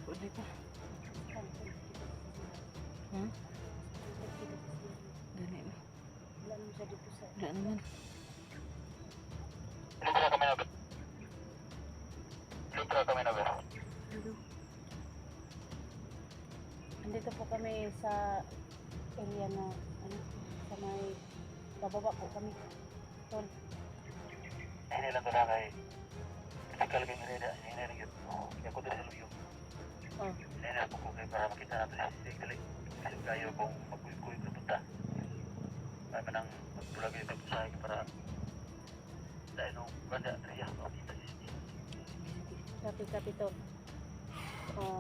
Pwede pa. Ha? Gani na. Wala naman. Andito po kami sa area na ano, sa may bababa po kami. Tol. Ini lang talaga kay physical game reda, ini lang yun. Kaya ko din sa Oh. Ini lang po kay para makita natin si Kalik. Kasi kayo kung magkuy-kuy ko punta. Ay manang magtulagay ko sa akin para dahil nung banda riya o kita si Kapi Tol.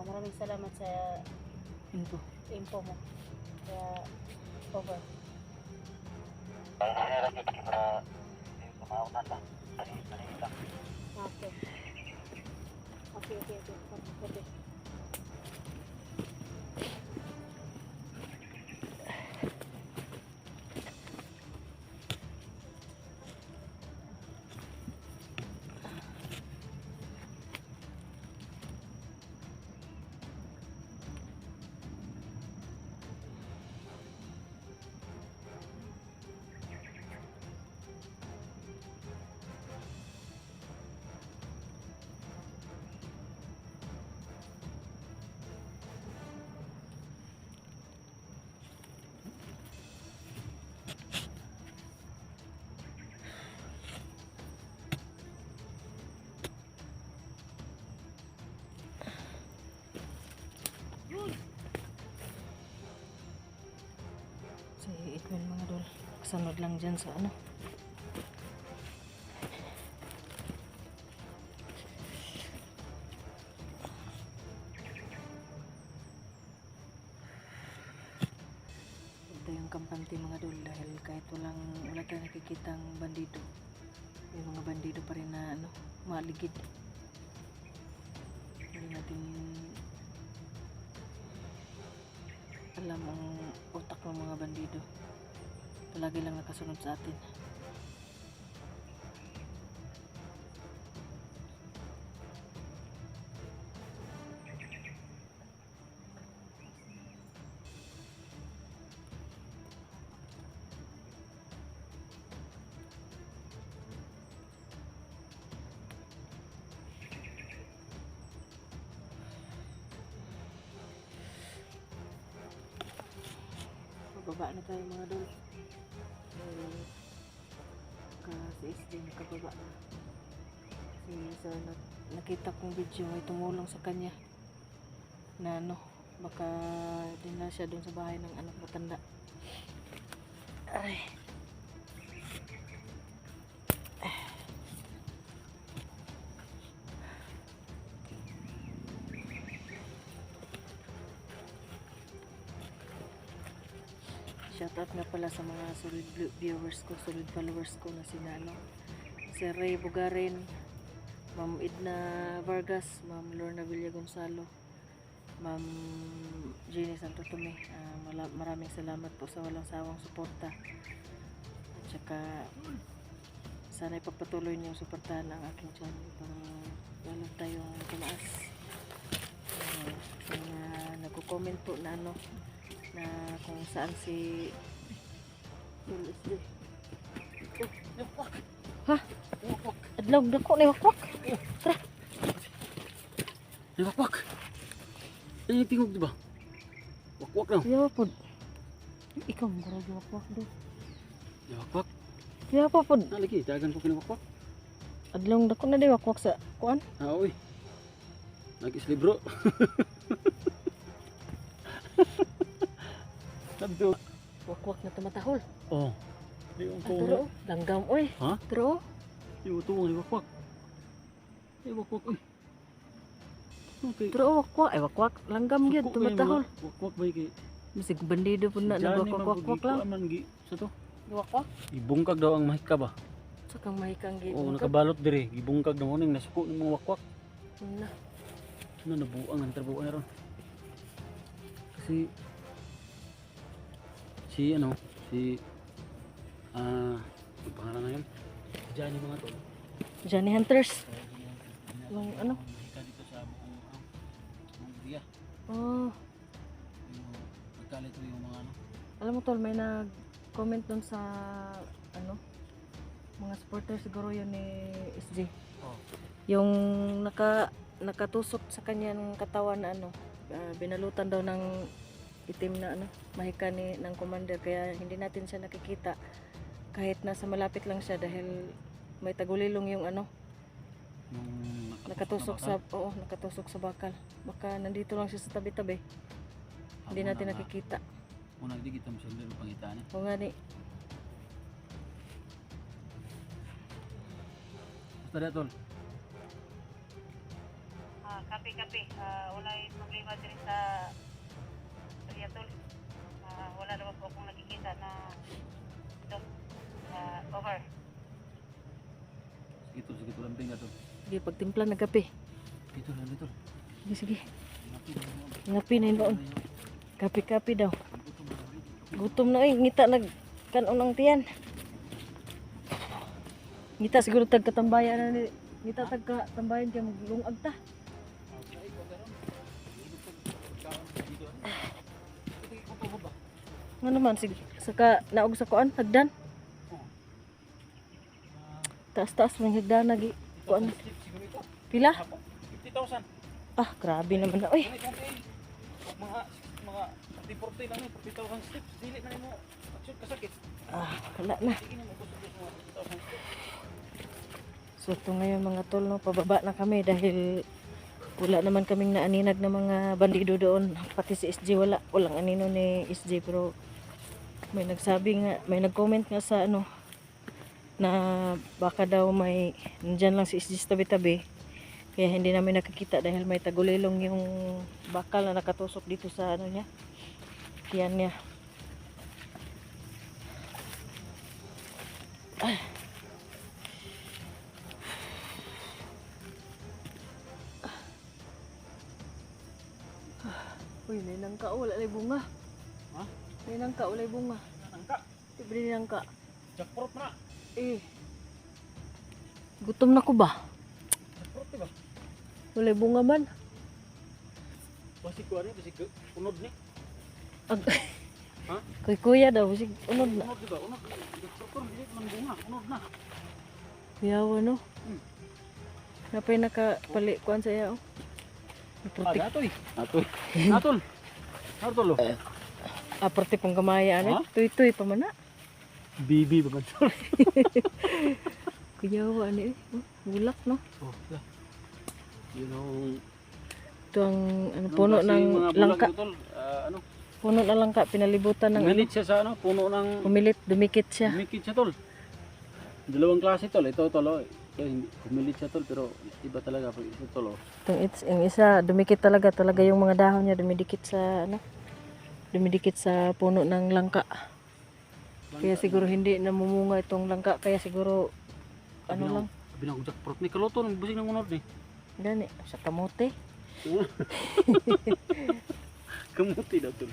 Maraming salamat sa info mo. Kaya over. Ini lang yun para kumaunan lang. Tani lang. Okay. Okay. Si Edwin mga dol. Kasunod lang dyan sa ano. Ito yung kampante mga dol dahil kahit wala tayong nakikitang bandido. Yung mga bandido pa rin na ano, maligid. Hindi natin alam ang utak ng mga bandido. Palagi lang nakasunod sa atin. Baba na tayo mga dol. Kasi din nakababa na. Kasi sa nakita kong video ay tumulong sa kanya na ano, baka din na siya doon sa bahay ng anak matanda. Ay. Shoutout nga pala sa mga solid viewers ko, solid followers ko na sina ano, si Ray Bugarin, Ma'am Edna Vargas, Ma'am Lorna Villa Gonzalo, Ma'am Jenny Santo Tome. Maraming salamat po sa walang sawang suporta. At saka sana ipagpatuloy niyo suportahan ang aking channel para lalo tayong tumaas. Sana nagko-comment po na ano, na kung saan si LSD. Wakwak. Ha? Wakwak. Adlaw dako ni wakwak. Tara. Ay, wakwak. Ay, yung tingog, diba? Wakwak lang. Yo pod. Ikaw mo garo wakwak do. Ay, wakwak. Yo pod. Lagi, dagan ko kinawakwak. Adlaw dako na di wakwak sa kuan. Uy. Nag-isli, bro. Sabi ko. Wakwak na tumatahol. Oh. Di yung Turo, langgam oy. Ha? Turo. Yung tuwang ni wakwak. Ay, wakwak. Uy. Okay. Pero wakwak, ay wakwak, langgam gyud tumatahol. Wakwak ba kay? Bisig bandido pud na nagwakwak-wakwak lang. Sa to. Wakwak. Ibungkag daw ang mahika ba? Sa kang mahikang Oo, gibong ka. nakabalot dire. Ibungkag daw ning nasuko ng mga wakwak. Na. Ano nabuang ang trabuan na ron. Kasi si ano, si ang pangalan na yun? Johnny mga to. Johnny Hunters. Yung ano? Mahika dito sa buong area. Oh, Yung nagkalito yung mga ano. alam mo tol, may nag-comment doon sa ano, mga supporter siguro yun ni SJ. Oh. Yung nakatusok sa kanyang katawan na ano, binalutan daw ng itim na ano, mahika ng commander, kaya hindi natin siya nakikita kahit nasa malapit lang siya dahil may tagulilong yung ano, Yung nakatusok sa nakatusok sa bakal. Baka nandito lang siya sa tabi-tabi. Hindi natin nakikita. Unang di kita masyadong ng pangitaan eh. O nga ni, Basta na tol. Kapi. Walay problema din sa area tol. Wala naman po akong nakikita na ito. Over. Sige tol, lamping na tol. sige pagtimpla ng kape. Dito lang dito. Sige. Ngapi na yun. Kape-kape daw. Gutom na ngita kanon ang tiyan. Ngita siguro tagkatambayan na ni. Ngita tagkatambayan kaya maglungag ta. Nga naman, sige. Saka naog sa kuan, hagdan. Taas-taas ng hagdan lagi. Kuan. Pila? 50,000. Ah, grabe naman na. Uy, Mga 40 lang eh, 40,000 steps. Dili na mo. Aksyon kasakit. wala na. Sige na mo gusto mga 40,000 steps. So ito ngayon mga tol, no, pababa na kami dahil wala naman kaming naaninag na mga bandido doon. Pati si SJ walang anino ni SJ, pero may nagsabi nga, may nag-comment nga sa ano na baka daw may nandyan lang si SJ sa tabi-tabi. Kaya hindi namin nakikita dahil may tagulilong yung bakal na nakatusok dito sa ano niya. Tiyan niya. Uy, may nangka, wala na bunga. Ha? May nangka, wala bunga. Nangka. Libre ni nangka. Jackpot na. Eh. Gutom na ko ba? Jackpot diba? Wala bunga man. Basi ko ano, basi unod ni. Ha? Kay kuya daw, sig unod na. Unod diba? Unod. Jackpot dili man bunga, unod na. Kuyawa no. Napay nakapali kuan sa iya oh. Protek. Atoy. Atol. Atol. Aparte pong gamaya Ha? ano. Tuy-tuy pa man na. Bibi ba man? Kuyawa ni eh. Oh, bulak no. Oh, yeah. You know, Ito ang ano, puno ng langka. Ano? Puno ng langka, pinalibutan ng ano. Pumilit siya sa ano, puno ng Pumilit, dumikit siya. Dumikit siya tol. Dalawang klase tol. Ito tol. Oh. Ito hindi pumilit siya tol pero iba talaga pag ito tol. Oh. Yung isa, dumikit talaga yung mga dahon niya dumidikit sa ano. Dumidikit sa puno ng langka. Kaya siguro hindi namumunga itong langka, kaya siguro ano lang, Binang jackpot ni kaloto ng busing ng unod ni. gani sa kamote. Kamuti daw tol.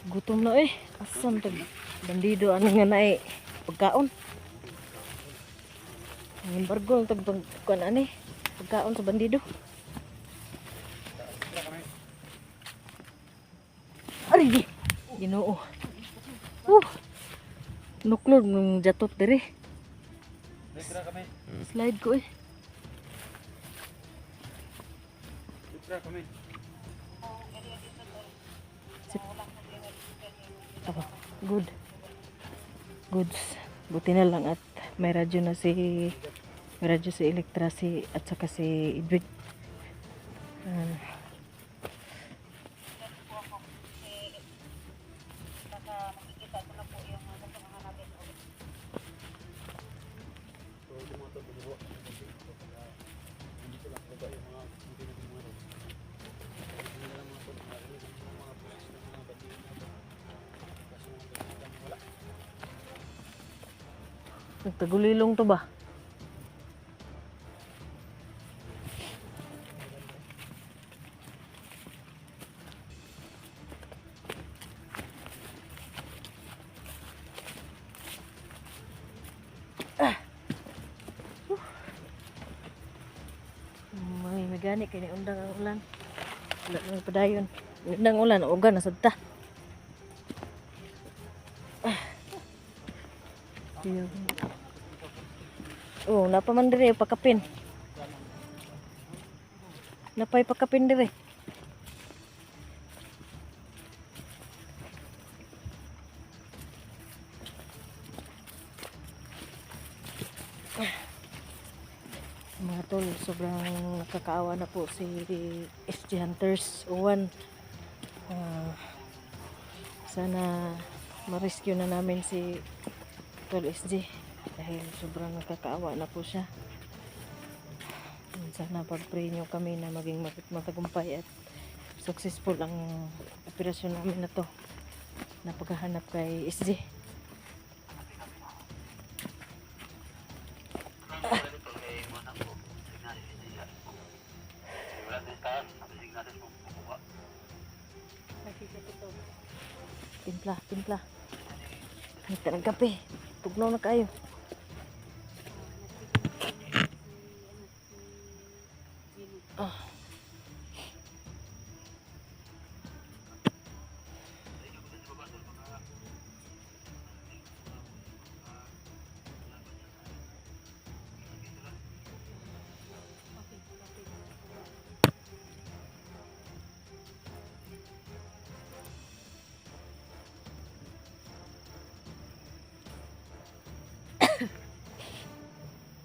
Gutom na eh. Asam tag bandido ano nga na eh. Pagkaon. Ang embargo tag kuan ani. Pagkaon sa bandido. Ari di. Ginoo. Nuklod ng jatot dire. Letra kami. Slide ko eh. Letra kami. Apa? Good. Goods. Buti na lang at may radyo si Elektra at saka si Edwin. Nagtagulilong to ba? May gani kay ni undang ang ulan. Wala nang padayon. Undang ulan ugan na sadta. Oh, napa man dire pakapin. Napay pakapin dire. Mga tol, sobrang nakakaawa na po si SG Hunters Uwan. Sana ma-rescue na namin si Tol SG dahil sobrang nakakaawa na po siya. Sana pag-pray nyo kami na maging matagumpay at successful ang operasyon namin na to na paghahanap kay SG. Timpla, timpla. Hita ng kape. Tugnaw na kayo. Ah.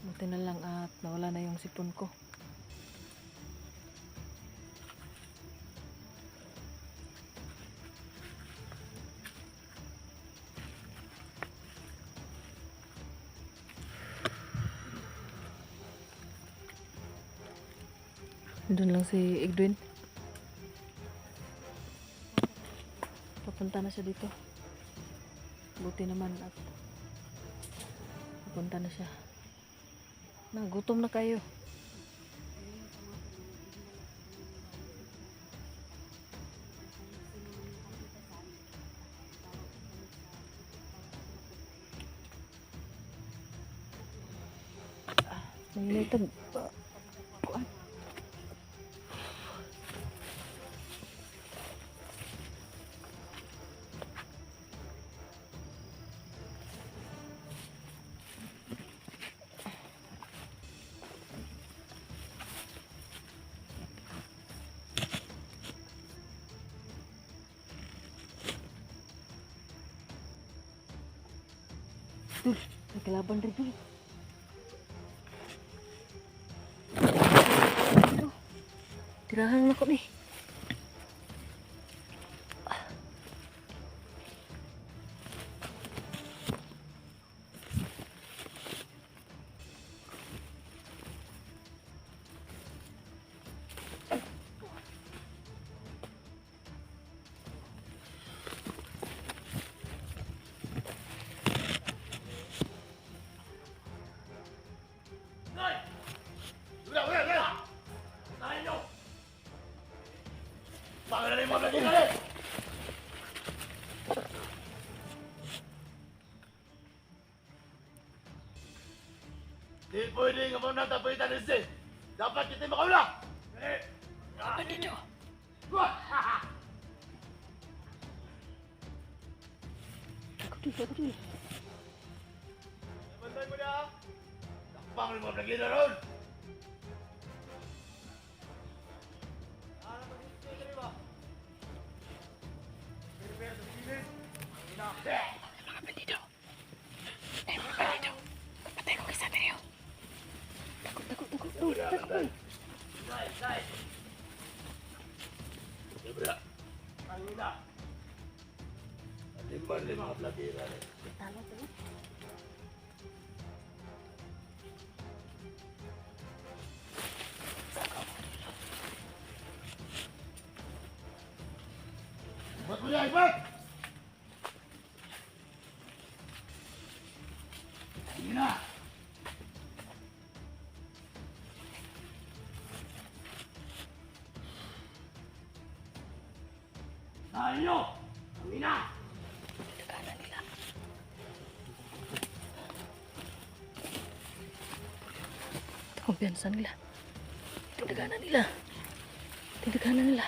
Buti na lang at nawala na yung sipon ko. Doon lang si Edwin. Papunta na siya dito. Buti naman at papunta na siya. Nagutom na kayo. Nangilitag. Kuan. Dul, may kalaban rin dul. Tirahan ako nih. Di pwede nga mo natapitan ni Sid. Dapat kita makaula. Apa dito? Aku dulu. Bantay mo na. Takpang mo lagi na ron. Apa dito? Apa dito? Patay ko kay Samuel. Takut. Sobra. Ang ina. Lima platira. Talo to. Buat mo yan, Ipat! Sige na! Tinaganan nila. Kumpiyansa nila. Tinaganan nila. Tinaganan nila.